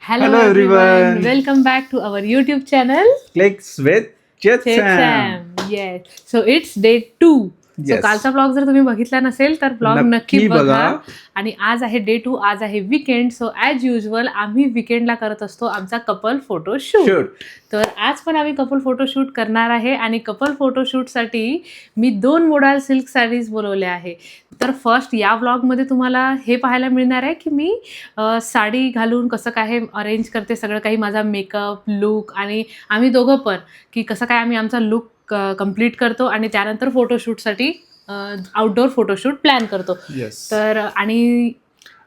Hello everyone. Welcome back to our YouTube channel. Clicks with Chetsam. Chetsam. Yes. So it's day 2. So Yes. कालचा blog जर तुम्ही बघितला नसेल तर blog नक्की बघा. आणि आज आहे डे 2, आज आहे वीकेंड. सो ॲज युजल आम्ही वीकेंडला करत असतो आमचा कपल फोटोशूट. तर आज पण आम्ही कपल फोटोशूट करणार आहे आणि कपल फोटोशूटसाठी मी 2 मोडाल सिल्क साडीज बोलवल्या आहे. तर फर्स्ट या व्लॉगमध्ये तुम्हाला हे पाहायला मिळणार आहे की मी साडी घालून कसं काय अरेंज करते सगळं काही, माझा मेकअप लुक, आणि आम्ही दोघं पण की कसं काय आम्ही आमचा लुक कंप्लीट करतो आणि त्यानंतर फोटोशूटसाठी आउटडोर फोटोशूट प्लॅन करतो. तर आणि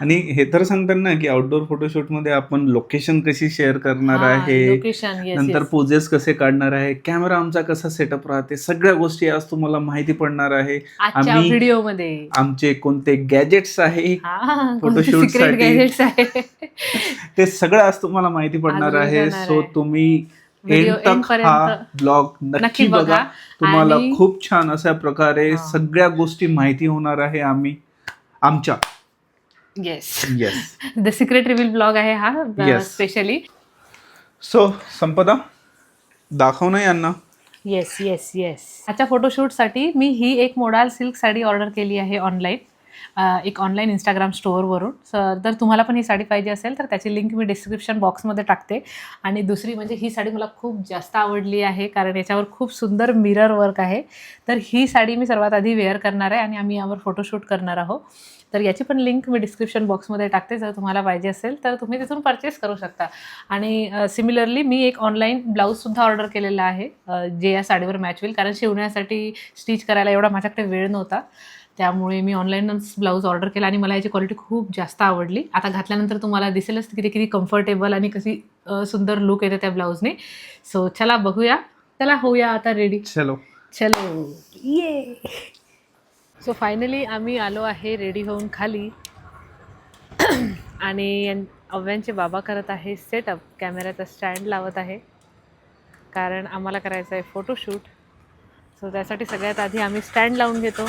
हे तर सांगतात ना की आउटडोर फोटोशूट मध्ये आपण लोकेशन कशी शेअर करणार आहे, लोकेशन नंतर पोजेस कसे काढणार आहे, कॅमेरा आमचा कसा सेटअप राहते, सगळ्या गोष्टी आज तुम्हाला माहिती पडणार आहे. आजच्या व्हिडिओमध्ये आमचे कोणते गॅजेट्स आहे फोटोशूट गॅजेट्स आहे ते सगळं आज तुम्हाला माहिती पडणार आहे. सो तुम्ही एंड तक हा ब्लॉग नक्की बघा. तुम्हाला खूप छान अशा प्रकारे सगळ्या गोष्टी माहिती होणार आहे आमच्या. Yes the secret reveal blog आहे हा स्पेशली. सो संपदा दाखव ना यांना. येस येस येस आजच्या फोटोशूटसाठी मी ही एक मोडाल सिल्क साडी ऑर्डर केली आहे ऑनलाईन, एक ऑनलाईन इंस्टाग्राम स्टोअरवरून. जर तुम्हाला पण ही साडी पाहिजे असेल तर त्याची लिंक मी डिस्क्रिप्शन बॉक्समध्ये टाकते. आणि दुसरी म्हणजे ही साडी मला खूप जास्त आवडली आहे कारण याच्यावर खूप सुंदर मिरर वर्क आहे. तर ही साडी मी सर्वात आधी वेअर करणार आहे आणि आम्ही यावर फोटोशूट करणार आहोत. तर याची पण लिंक मी डिस्क्रिप्शन बॉक्समध्ये टाकते. जर तुम्हाला पाहिजे असेल तर तुम्ही तिथून परचेस करू शकता. आणि सिमिलरली मी एक ऑनलाईन ब्लाऊजसुद्धा ऑर्डर केलेला आहे जे या साडीवर मॅच होईल, कारण शिवण्यासाठी स्टिच करायला एवढा माझ्याकडे वेळ नव्हता. त्यामुळे मी ऑनलाईनच ब्लाऊज ऑर्डर केला आणि मला याची क्वालिटी खूप जास्त आवडली. आता घातल्यानंतर तुम्हाला दिसेलच की ते किती कम्फर्टेबल आणि कशी सुंदर लुक येते त्या ब्लाऊजने. सो चला बघूया, चला होऊया आता रेडी. चलो ये. सो फायनली आम्ही आलो आहे रेडी होऊन खाली आणि अव्यांचे बाबा करत आहे सेटअप, कॅमेऱ्याचा स्टँड लावत आहे कारण आम्हाला करायचं आहे फोटोशूट. सो त्यासाठी सगळ्यात आधी आम्ही स्टँड लावून घेतो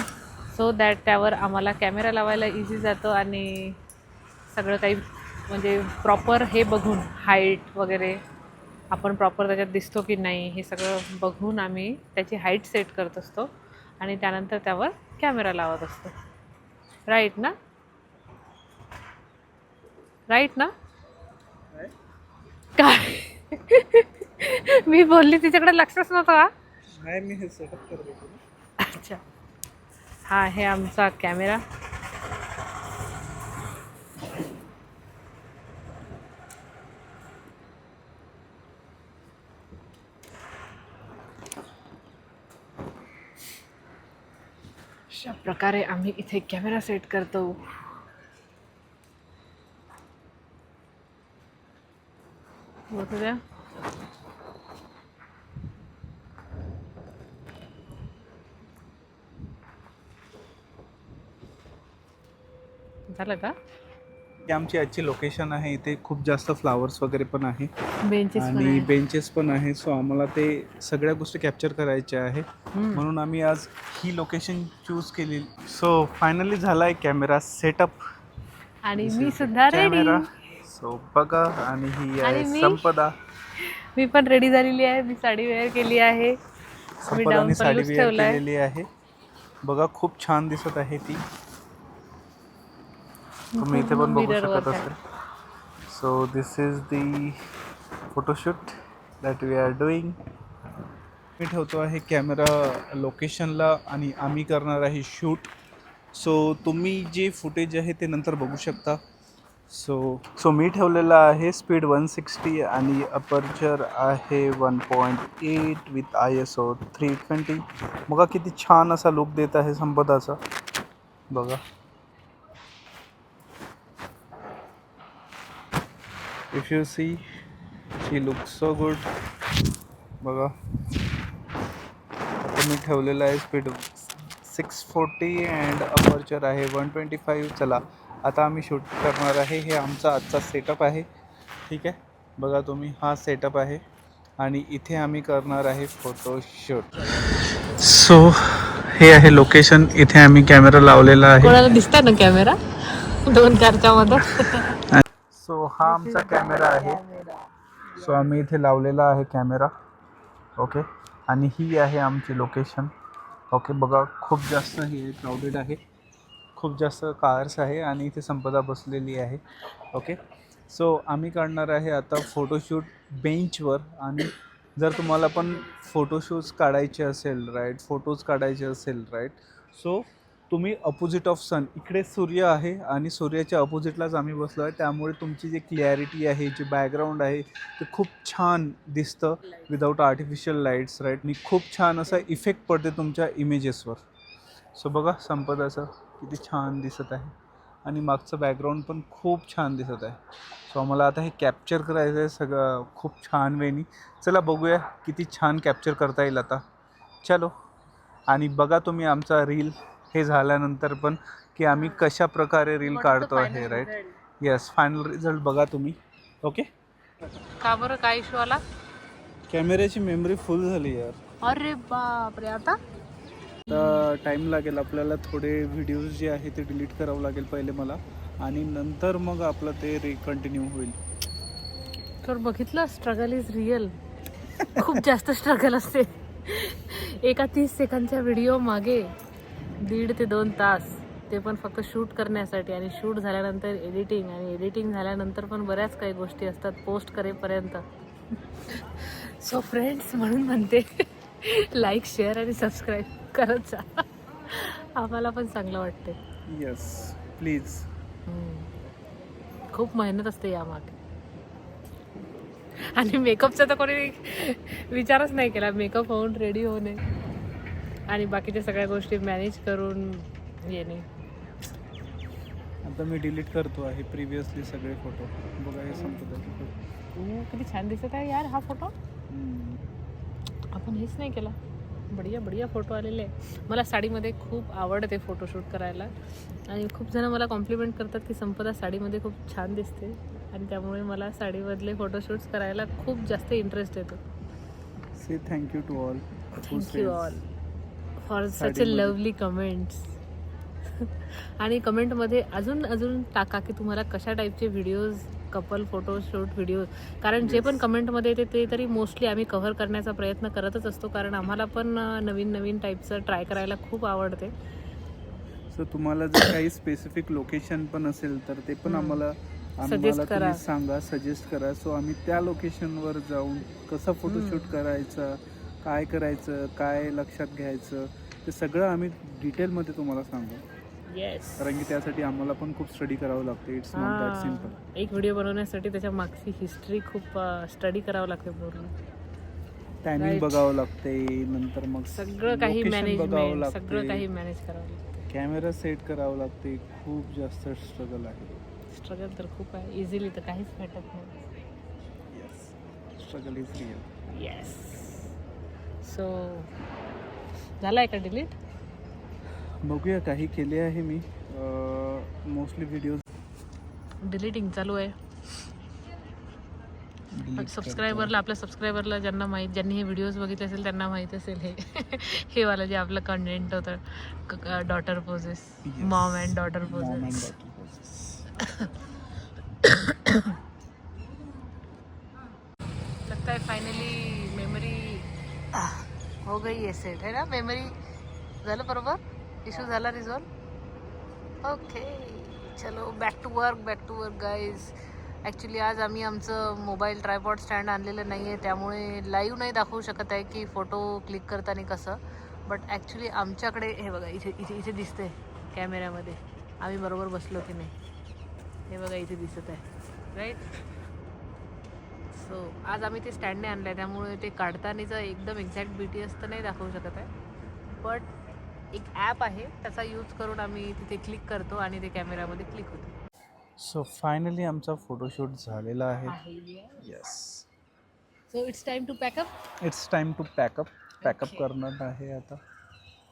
सो दॅट त्यावर आम्हाला कॅमेरा लावायला इझी जातो आणि सगळं काही म्हणजे प्रॉपर हे बघून हाईट वगैरे आपण प्रॉपर त्याच्यात दिसतो की नाही हे सगळं बघून आम्ही त्याची हाईट सेट करत असतो आणि त्यानंतर त्यावर कॅमेरा लावत असतो. राईट ना काय मी बोलली तिच्याकडे लक्षच नव्हतं. मी हे सेटअप करतो. अच्छा, हा आहे आमचा कॅमेरा. अशा प्रकारे आम्ही इथे कॅमेरा सेट करतो. बघू द्या. झालं का? आमची आजची लोकेशन आहे, इथे खूप जास्त फ्लावर्स वगैरे पण आहे बेंचेस आणि बेंचेस पण आहे. सो आम्हाला ते सगळ्या गोष्टी कॅप्चर करायच्या आहे म्हणून आम्ही आज ही लोकेशन चूज केली. सो फायनली झालाय कॅमेरा सेटअप आणि मी सुद्धा रेडी. सो बघा, आणि ही आहे संपदा. मी पण रेडी झालेली आहे, मी साडी वेअर केली आहे. संपदाने साडी वेअर केलेली आहे. बघा खूप छान दिसत आहे ती, तुम्ही इथे पण बघू शकत असेल. So this is the photoshoot that we are doing. मी ठेवतो आहे कॅमेरा लोकेशनला आणि आम्ही करणार आहे शूट. सो तुम्ही जे फुटेज आहे ते नंतर बघू शकता. सो मी ठेवलेला आहे स्पीड 160 आणि अपर्चर आहे 1.8 विथ ISO 320. बघा किती छान असा लुक देत आहे संपदाचा. बघा if you see, she looks so good. बघा आता मी ठेवलेला आहे स्पीड 640 अँड अपर्चर आहे 125. चला आता आम्ही शूट करणार आहे. हे आमचा आजचा सेटअप आहे, ठीक आहे. बघा तुम्ही, हा सेटअप आहे आणि इथे आम्ही करणार आहे फोटोशूट. सो हे आहे लोकेशन, इथे आम्ही कॅमेरा लावलेला आहे. कोणाला दिसता ना कॅमेरा 2 कारच्या मध्ये. सो हा आमचा कॅमेरा आहे. सो आम्ही इथे लावलेला आहे कॅमेरा. ओके, आणि ही आहे आमची लोकेशन. ओके, बघा खूप जास्त हे क्राऊडेड आहे, खूप जास्त कार्स आहे आणि इथे संपदा बसलेली आहे. ओके, सो आम्ही काढणार आहे आता फोटोशूट बेंचवर. आणि जर तुम्हाला पण फोटोशूट्स काढायचे असेल राईट, फोटोज काढायचे असेल राईट, सो तुम्ही अपोजिट ऑफ सन, इकडे सूर्य आहे आणि सूर्याच्या अपोजिटलाच आम्ही बसलो आहे, त्यामुळे तुमची जी क्लॅरिटी आहे, जी बॅकग्राऊंड आहे ते खूप छान दिसतं विदाऊट आर्टिफिशियल लाईट्स राईट. आणि खूप छान असा इफेक्ट पडते तुमच्या इमेजेसवर. सो बघा संपदाचं किती छान दिसत आहे आणि मागचं बॅकग्राऊंड पण खूप छान दिसत आहे. सो आम्हाला आता हे कॅप्चर करायचं आहे सगळं खूप छान वेनी. चला बघूया किती छान कॅप्चर करता येईल आता. चलो, आणि बघा तुम्ही आमचा रील हे झाल्यानंतर पण की आम्ही कशा प्रकारे रील काढतो आहे राईट. येस, फायनल रिझल्ट बघा तुम्ही. ओके, का बरं, काय इश्यू आला? कॅमेऱ्याची मेमरी फुल झाली यार. अरे बापरे, आता तर टाईम लागेल आपल्याला, थोडे व्हिडिओज जे आहे ते डिलीट करावं लागेल पहिले मला, आणि नंतर मग आपलं ते कंटिन्यू होईल. तर बघितलं, स्ट्रगल इज रिअल. खूप जास्त स्ट्रगल असते. एका 30 सेकंदच्या व्हिडिओ मागे 1.5 ते 2 तास, ते पण फक्त शूट करण्यासाठी. आणि शूट झाल्यानंतर एडिटिंग, आणि एडिटिंग झाल्यानंतर पण बऱ्याच काही गोष्टी असतात पोस्ट करेपर्यंत. सो फ्रेंड्स, म्हणून म्हणते लाईक, शेअर आणि सबस्क्राईब करत जा, आम्हाला पण चांगलं वाटते. Yes please. खूप मेहनत असते यामागे. आणि मेकअपचा तर कोणी विचारच नाही केला. मेकअप होऊन रेडी होणे आणि बाकीच्या सगळ्या गोष्टी मॅनेज करून येणे. आता मी डिलीट करतो आहे प्रिव्हियसली सगळे फोटो. बघा हे संपदाचे फोटो. किती छान दिसत आहे यार हा फोटो. आपण हेच नाही केला. बढिया बढिया फोटो आलेले आहे. मला साडीमध्ये खूप आवडते फोटोशूट करायला आणि खूप जण मला कॉम्प्लिमेंट करतात की संपदा साडीमध्ये खूप छान दिसते, आणि त्यामुळे मला साडीमधले फोटोशूट्स करायला खूप जास्त इंटरेस्ट येतो. Say thank you to all. Thank you all for such a lovely comments. आणि कमेंटमध्ये अजून अजून टाका की तुम्हाला कशा टाईपचे व्हिडिओज, कपल फोटोशूट व्हिडिओ, कारण जे पण कमेंटमध्ये येते ते तरी मोस्टली आम्ही कव्हर करण्याचा प्रयत्न करतच असतो, कारण आम्हाला पण नवीन नवीन टाईपचं ट्राय करायला खूप आवडते. सो तुम्हाला जर काही स्पेसिफिक लोकेशन पण असेल तर ते पण आम्हाला Suggest करा. तुम्ही सांगा, सजेस्ट करा. सो आम्ही त्या लोकेशनवर जाऊन कसं फोटोशूट करायचं, काय करायचं, काय लक्षात घ्यायचं, ते सगळं आम्ही डिटेलमध्ये तुम्हाला सांगू. येस, कारण की त्यासाठी आम्हाला पण खूप स्टडी करावं लागतं. It's not that simple. एक व्हिडिओ बनवण्यासाठी त्याच्या मागची हिस्ट्री खूप स्टडी करावं लागते पूर्ण. Timing Right. बघावं लागते, नंतर मग सगळं काही location बघावं मॅनेजमेंट, लागते, सगळं काही मॅनेज करावं लागतं. कॅमेरा सेट करावं लागते. खूप जास्त स्ट्रगल आहे. स्ट्रगल तर खूप आहे. इझिली तर काहीच भेटत नाही. Yes, struggle is real. Yes. So झाला आहे का डिलीट? बघूया, काही केले आहे मी मोस्टली व्हिडिओज डिलीटिंग चालू आहे. सबस्क्रायबरला, आपल्या सबस्क्रायबरला ज्यांनी हे व्हिडिओज बघितले असेल त्यांना माहीत असेल हे हे वालं जे आपलं कंटेंट होतं, daughter poses, mom and daughter poses. लगता है फाइनली मेमोरी हो गई है सेट, है ना? मेमोरी झालं बरोबर, इश्यू झाला रिझॉल्व. ओके, चलो back to work guys. Actually आज आम्ही आमचं मोबाईल ट्रायपॉड स्टँड आणलेलं नाही आहे, त्यामुळे लाईव्ह नाही दाखवू शकत आहे की फोटो क्लिक करताना कसं. बट ॲक्च्युली आमच्याकडे हे बघा, इथे इथे इथे दिसते कॅमेऱ्यामध्ये आम्ही बरोबर बसलो की नाही. हे बघा इथे दिसत आहे राईट. सो आज आम्ही ते स्टँडने आणलं आहे, त्यामुळे ते काढतानाचं एकदम एक्झॅक्ट BTS तर नाही दाखवू शकत आहे. बट एक ॲप आहे त्याचा यूज करून आम्ही तिथे क्लिक करतो आणि ते कॅमेऱ्यामध्ये क्लिक होतं. सो फायनली आमचा फोटोशूट झालेला आहे. Yes, so it's time to pack up. It's time to pack up. Pack up करणार आहे आता.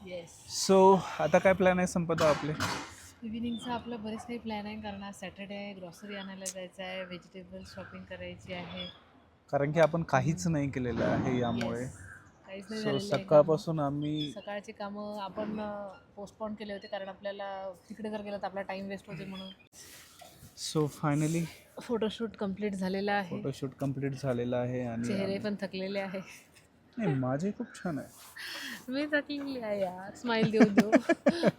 येस. सो आता काय प्लॅन आहे संपदा आपले? इव्हिनिंगचा आपलं बरेच काही प्लॅन आहे, कारण आज सॅटर्डे आहे, ग्रॉसरी आणायला जायचं आहे, व्हेजिटेबल्स शॉपिंग करायची आहे. कारण की आपण काहीच नाही केलेलं आहे यामुळे. काहीच नाही सो झालेलं आहे. सकाळपासून आम्ही सकाळची कामं आपण पोस्टपोन केले होते, कारण आपल्याला तिकडे जर गेलं तर आपला टाईम वेस्ट होते म्हणून. सो फायनली फोटोशूट कम्प्लीट झालेला आहे. फोटोशूट कम्प्लीट झालेला आहे आणि चेहरे पण थकलेले आहे. नाही माझे खूप छान आहे. मी थकलेली आहे यार, स्माइल देऊ देऊ.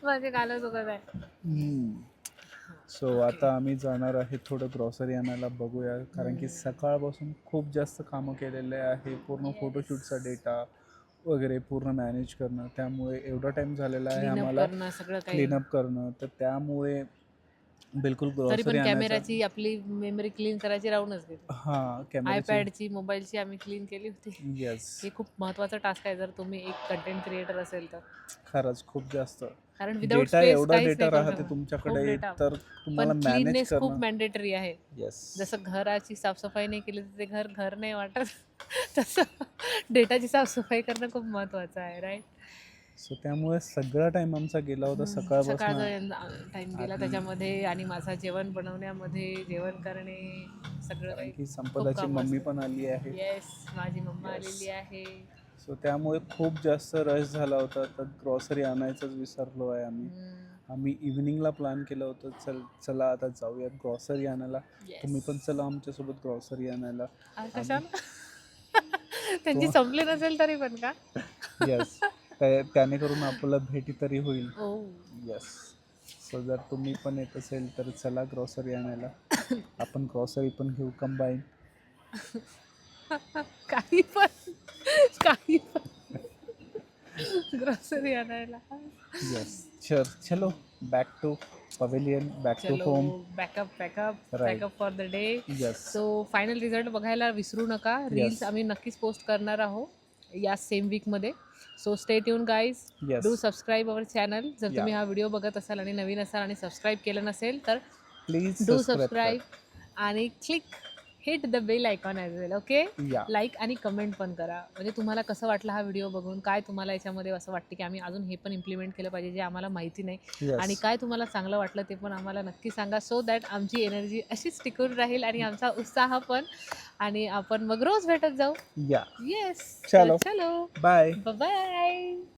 माझे गाणं दुखत आहे. सो आता आम्ही जाणार आहे थोडं ग्रॉसरी आणायला, बघूया. कारण की सकाळपासून खूप जास्त कामं केलेले आहे. पूर्ण फोटोशूटचा डेटा वगैरे पूर्ण मॅनेज करणं, त्यामुळे एवढा टाईम झालेला आहे क्लीनअप आम्हाला करणं सगळं काही. क्लीनअप करणं. तर त्यामुळे बिलकुल तरी ग्रॉसरी पण आणायचं. कॅमेराची आपली मेमरी क्लीन करायची राहूनच गेली. हां, कॅमेराची. आयपॅडची, मोबाईलची आम्ही क्लीन केली होती. येस, हे खूप महत्त्वाचा टास्क आहे जर तुम्ही एक कंटेंट क्रिएटर असेल तर. खरंच खूप जास्त कारण विदाउट डेटा, स्पेस एवढा काहीच डेटा नाही करू राहते शकत. तुमच्याकडे, खूप data. तर तुम्हाला पण मॅनेज क्लीननेस खूप करणं. मॅन्डेटरी आहे. येस, जसं घराची साफसफाई नाही केली तर ते घर नाही वाटत, तसं डेटाची साफसफाई करणं खूप महत्त्वाचं आहे, राईट? सो त्यामुळे सगळा टाइम आमचा गेला होता सकाळपासून. सकाळचा टाइम गेला त्याच्यामध्ये आणि माझा जेवण बनवण्यामध्ये, जेवण करणे सगळं कारण काही. की संपदाची मम्मी पण आली आहे. येस, माझी मम्मा आलेली आहे. सो त्यामुळे खूप जास्त रश झाला होता, तर ग्रॉसरी आणायचंच विसरलो आहे आम्ही. आम्ही इव्हिनिंगला प्लॅन केलं होतं, चला आता जाऊयात ग्रॉसरी आणायला. तुम्ही पण चला आमच्यासोबत ग्रॉसरी आणायला. कशाला? त्यांची संपली नसेल तरी पण का? येस, त्याने करून आपलं भेटी तरी होईल. येस, सो जर तुम्ही पण येत असेल तर चला ग्रॉसरी आणायला. आपण ग्रॉसरी पण घेऊ कंबाईन. काही पण ग्रॉसरी आणायला. येस, चलो back to pavilion, back to home. Backup for the day. Yes, so final result बघायला विसरू नका. रील्स आम्ही नक्कीच पोस्ट करणार आहोत या सेम वीकमध्ये. So stay tune guys. Yes, do subscribe our channel. जर Yeah. तुम्ही हा व्हिडिओ बघत असाल आणि नवीन असाल आणि सबस्क्राईब केलं नसेल तर प्लीज डू सबस्क्राईब आणि click hit the bell icon as well. Okay, yeah. Like आणि कमेंट पण करा. म्हणजे तुम्हाला कसं वाटलं हा व्हिडिओ बघून, काय तुम्हाला याच्यामध्ये असं वाटतं की आम्ही अजून हे पण इम्प्लिमेंट केलं पाहिजे जे आम्हाला माहिती नाही, Yes. आणि काय तुम्हाला चांगलं वाटलं ते पण आम्हाला नक्की सांगा. सो दॅट आमची एनर्जी अशीच टिकून राहील आणि आमचा उत्साह पण, आणि आपण मग रोज भेटत जाऊ. या. येस, चलो. चलो बाय. बाय.